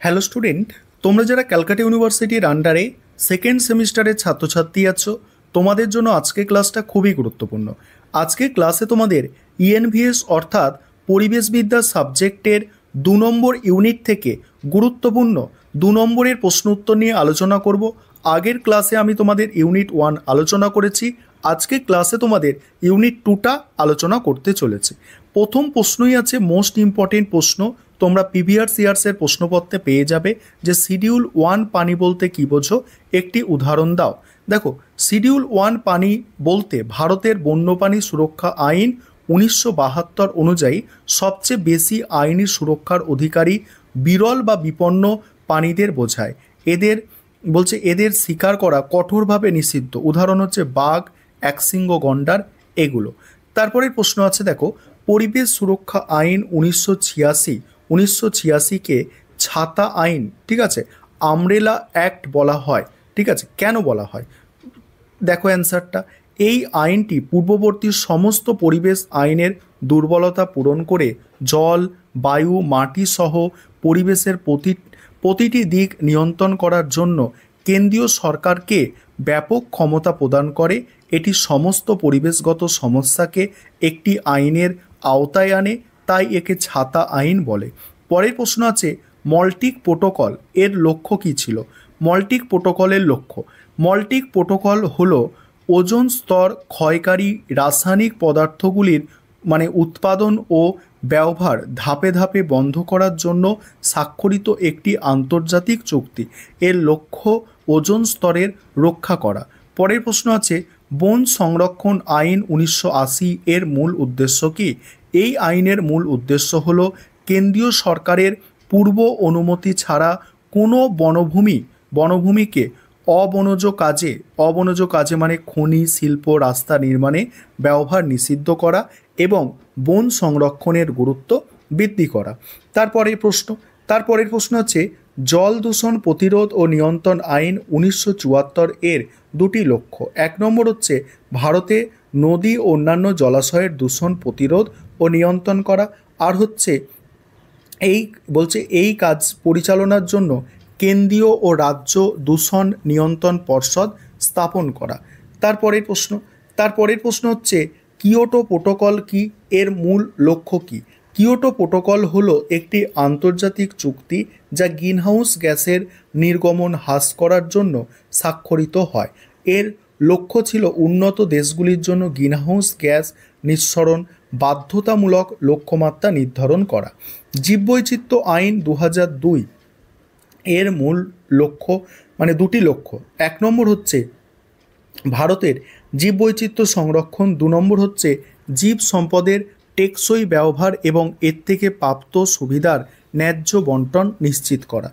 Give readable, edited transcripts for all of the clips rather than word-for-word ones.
Hello student, তোমরা যারা ক্যালকাটা ইউনিভার্সিটির আন্ডারে সেকেন্ড সেমিস্টারের ছাত্রছাত্রী আছো, তোমাদের জন্য আজকে ক্লাসটা খুবই গুরুত্বপূর্ণ। আজকে ক্লাসে তোমাদের ইএনভিএস অর্থাৎ পরিবেশবিদ্যা সাবজেক্টের 2 নম্বর ইউনিট থেকে গুরুত্বপূর্ণ 2 নম্বরের প্রশ্ন উত্তর নিয়ে আলোচনা করব। আগের ক্লাসে আমি তোমাদের ইউনিট 1 আলোচনা করেছি, আজকে ক্লাসে তোমাদের ইউনিট 2টা আলোচনা করতে চলেছে। প্রথম প্রশ্নই আছে মোস্ট ইম্পর্টেন্ট প্রশ্ন, তোমরা প্রিভিয়াস ইয়ার্সের প্রশ্নপত্রে পেয়ে যাবে যে শিডিউল 1 পানি বলতে কী বোঝো, একটি উদাহরণ দাও। দেখো, শিডিউল 1 পানি বলতে ভারতের বন্যপ্রাণী সুরক্ষা আইন 1972 অনুযায়ী সবচেয়ে বেশি আইনি সুরক্ষার অধিকারী বিরল বা বিপন্ন প্রাণীদের বোঝায়। এদের শিকার করা কঠোরভাবে নিষিদ্ধ। উদাহরণ হচ্ছে বাঘ, একশৃঙ্গ গন্ডার, এগুলো। তারপরের প্রশ্ন আছে, দেখো, পরিবেশ সুরক্ষা আইন 1986কে ছাতা আইন, ঠিক আছে, আমব্রেলা অ্যাক্ট বলা হয়। ঠিক আছে, কেন বলা হয়? দেখো অ্যান্সারটা, এই আইনটি পূর্ববর্তী সমস্ত পরিবেশ আইনের দুর্বলতা পূরণ করে জল, বায়ু, মাটি সহ পরিবেশের প্রতিটি দিক নিয়ন্ত্রণ করার জন্য কেন্দ্রীয় সরকারকে ব্যাপক ক্ষমতা প্রদান করে। এটি সমস্ত পরিবেশগত সমস্যাকে একটি আইনের আওতায় আনে, তাই একে ছাতা আইন বলে। পরের প্রশ্ন আছে, মল্টিক প্রোটোকল এর লক্ষ্য কী ছিল? মল্টিক প্রোটোকলের লক্ষ্য, মল্টিক প্রোটোকল হলো ওজোন স্তর ক্ষয়কারী রাসায়নিক পদার্থগুলির উৎপাদন ও ব্যবহার ধাপে ধাপে বন্ধ করার জন্য স্বাক্ষরিত একটি আন্তর্জাতিক চুক্তি। এর লক্ষ্য ওজোন স্তরের রক্ষা করা। পরের প্রশ্ন আছে, বন সংরক্ষণ আইন 1980 এর মূল উদ্দেশ্য কী? এই আইনের মূল উদ্দেশ্য হলো কেন্দ্রীয় সরকারের পূর্ব অনুমতি ছাড়া কোনো বনভূমিকে অবনজ কাজে মানে খনি, শিল্প, রাস্তা নির্মাণে ব্যবহার নিষিদ্ধ করা এবং বন সংরক্ষণের গুরুত্ব বৃদ্ধি করা। তারপরের প্রশ্ন হচ্ছে, জল দূষণ প্রতিরোধ ও নিয়ন্ত্রণ আইন 1974 এর 2টি লক্ষ্য। 1 নম্বর হচ্ছে ভারতে নদী ও অন্যান্য জলাশয়ের দূষণ প্রতিরোধ ও নিয়ন্ত্রণ করা, আর হচ্ছে এই কাজ পরিচালনার জন্য কেন্দ্রীয় ও রাজ্য দূষণ নিয়ন্ত্রণ পর্ষদ স্থাপন করা। তারপরের প্রশ্ন হচ্ছে, কিয়োটো প্রোটোকল কি? এর মূল লক্ষ্য কী? কিয়োটো প্রোটোকল হলো একটি আন্তর্জাতিক চুক্তি যা গ্রিনহাউস গ্যাসের নির্গমন হ্রাস করার জন্য স্বাক্ষরিত হয়। এর লক্ষ্য ছিল উন্নত দেশগুলির জন্য গ্রিনহাউস গ্যাস নিঃসরণ বাধ্যতামূলক লক্ষ্যমাত্রা নির্ধারণ করা। জীববৈচিত্র্য আইন 2002 এর মূল লক্ষ্য 2টি লক্ষ্য। 1 নম্বর হচ্ছে ভারতের জীববৈচিত্র্য সংরক্ষণ, 2 নম্বর হচ্ছে জীব সম্পদের টেকসই ব্যবহার এবং এর থেকে প্রাপ্ত সুবিধার ন্যায্য বন্টন নিশ্চিত করা।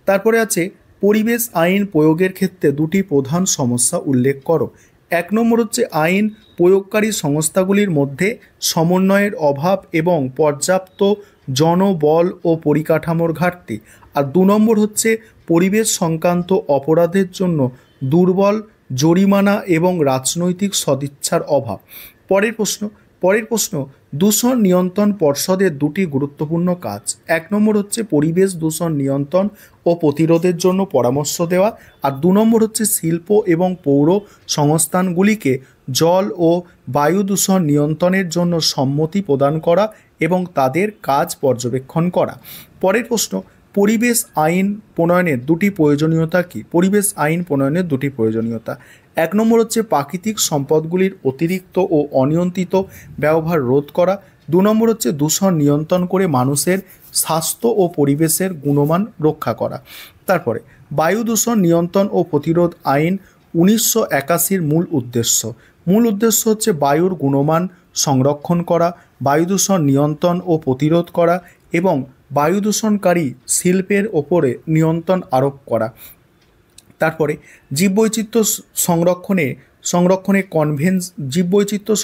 তারপরে আছে পরিবেশ আইন প্রয়োগের ক্ষেত্রে 2টি প্রধান সমস্যা উল্লেখ করো। 1 নম্বর হচ্ছে আইন প্রয়োগকারী সংস্থাগুলির মধ্যে সমন্বয়ের অভাব এবং পর্যাপ্ত জনবল ও পরিকাঠামোর ঘাটতি, আর 2 নম্বর হচ্ছে পরিবেশ সংক্রান্ত অপরাধের জন্য দুর্বল জরিমানা এবং রাজনৈতিক সদিচ্ছার অভাব। পরের প্রশ্ন, দূষণ নিয়ন্ত্রণ পর্ষদের 2টি গুরুত্বপূর্ণ কাজ। 1 নম্বর হচ্ছে পরিবেশ দূষণ নিয়ন্ত্রণ ও প্রতিরোধের জন্য পরামর্শ দেওয়া, আর 2 নম্বর হচ্ছে শিল্প এবং পৌর সংস্থানগুলিকে জল ও বায়ু দূষণ নিয়ন্ত্রণের জন্য সম্মতি প্রদান করা এবং তাদের কাজ পর্যবেক্ষণ করা। পরের প্রশ্ন, পরিবেশ আইন প্রণয়নের 2টি প্রয়োজনীয়তা কী? পরিবেশ আইন প্রণয়নের 2টি প্রয়োজনীয়তা, 1 নম্বর হচ্ছে প্রাকৃতিক সম্পদগুলির অতিরিক্ত ও অনিয়ন্ত্রিত ব্যবহার রোধ করা, 2 নম্বর হচ্ছে দূষণ নিয়ন্ত্রণ করে মানুষের স্বাস্থ্য ও পরিবেশের গুণমান রক্ষা করা। তারপরে বায়ু দূষণ নিয়ন্ত্রণ ও প্রতিরোধ আইন 1981 মূল উদ্দেশ্য হচ্ছে বায়ুর গুণমান সংরক্ষণ করা, বায়ু দূষণ নিয়ন্ত্রণ ও প্রতিরোধ করা এবং বায়ু দূষণকারী শিল্পের ওপরে নিয়ন্ত্রণ আরোপ করা। তারপরে জীববৈচিত্র্য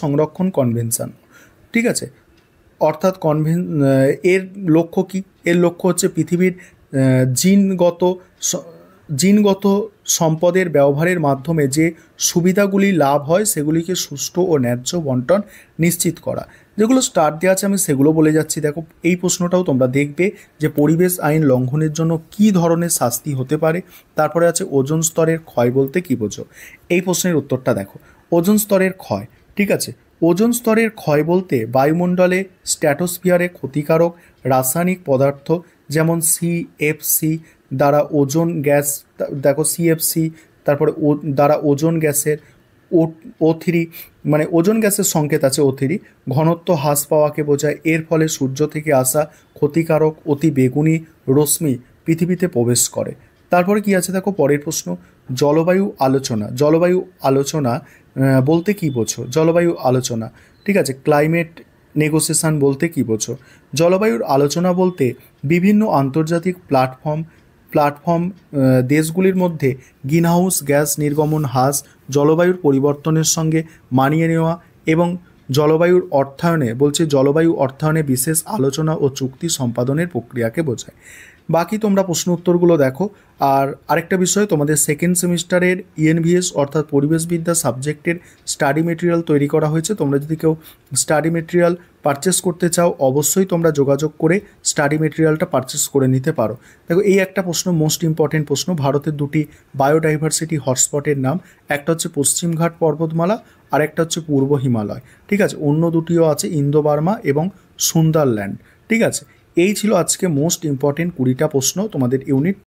সংরক্ষণ কনভেনশন, ঠিক আছে, অর্থাৎ এর লক্ষ্য কী? এর লক্ষ্য হচ্ছে পৃথিবীর জিনগত সম্পদের ব্যবহারের মাধ্যমে যে সুবিধাগুলি লাভ হয় সেগুলিকে সুষ্ঠু ও ন্যায্য বন্টন নিশ্চিত করা। যেগুলো স্টার দেওয়া আছে আমি সেগুলো বলে যাচ্ছি। দেখো এই প্রশ্নটাও তোমরা দেখবে যে পরিবেশ আইন লঙ্ঘনের জন্য কী ধরনের শাস্তি হতে পারে। তারপরে আছে ওজোন স্তরের ক্ষয় বলতে কী বোঝো। এই প্রশ্নের উত্তরটা দেখো, ওজোন স্তরের ক্ষয়, ঠিক আছে। ওজোন স্তরের ক্ষয় বলতে বায়ুমণ্ডলে স্ট্র্যাটোস্ফিয়ারে ক্ষতিকারক রাসায়নিক পদার্থ যেমন সিএফসি দ্বারা ওজোন গ্যাস, দেখো সিএফসি, তারপরে দ্বারা ওজোন গ্যাসের O3, মানে ওজোন গ্যাসের সংকেত আছে O3, ঘনত্ব হ্রাস পাওয়াকে বোঝায়। এর ফলে সূর্য থেকে আসা ক্ষতিকারক অতি বেগুনি রশ্মি পৃথিবীতে প্রবেশ করে। তারপরে কি আছে দেখো পরের প্রশ্ন, জলবায়ু আলোচনা। জলবায়ু আলোচনা বলতে কী বোঝো। জলবায়ু আলোচনা, ঠিক আছে, ক্লাইমেট নেগোসিয়েশন বলতে কী বোঝো। জলবায়ুর আলোচনা বলতে বিভিন্ন আন্তর্জাতিক প্ল্যাটফর্ম দেশগুলির মধ্যে গ্রিনহাউস গ্যাস নির্গমন হ্রাস, জলবায়ুর পরিবর্তনের সঙ্গে মানিয়ে নেওয়া এবং জলবায়ুর অর্থায়নে, বলছে জলবায়ু অর্থায়নে বিশেষ আলোচনা ও চুক্তি সম্পাদনের প্রক্রিয়াকে বোঝায়। বাকি তোমরা প্রশ্ন উত্তরগুলো দেখো। আর আরেকটা বিষয়, তোমাদের সেকেন্ড সেমিস্টারের ইএনভিএস অর্থাৎ পরিবেশবিদ্যা সাবজেক্টের স্টাডি মেটেরিয়াল তৈরি করা হয়েছে। তোমরা যদি কেউ স্টাডি মেটেরিয়াল পারচেস করতে চাও অবশ্যই তোমরা যোগাযোগ করে স্টাডি মেটেরিয়ালটা পারচেস করে নিতে পারো। দেখো এই একটা প্রশ্ন, মোস্ট ইম্পর্টেন্ট প্রশ্ন, ভারতের দুটি বায়োডাইভার্সিটি হটস্পটের নাম, একটা হচ্ছে পশ্চিমঘাট পর্বতমালা আর একটা হচ্ছে পূর্ব হিমালয়, ঠিক আছে। অন্য দুটিও আছে, ইন্দো বার্মা এবং সুন্দরল্যান্ড, ঠিক আছে। এই ছিল আজকে মোস্ট ইম্পর্টেন্ট 20টা প্রশ্ন তোমাদের ইউনিট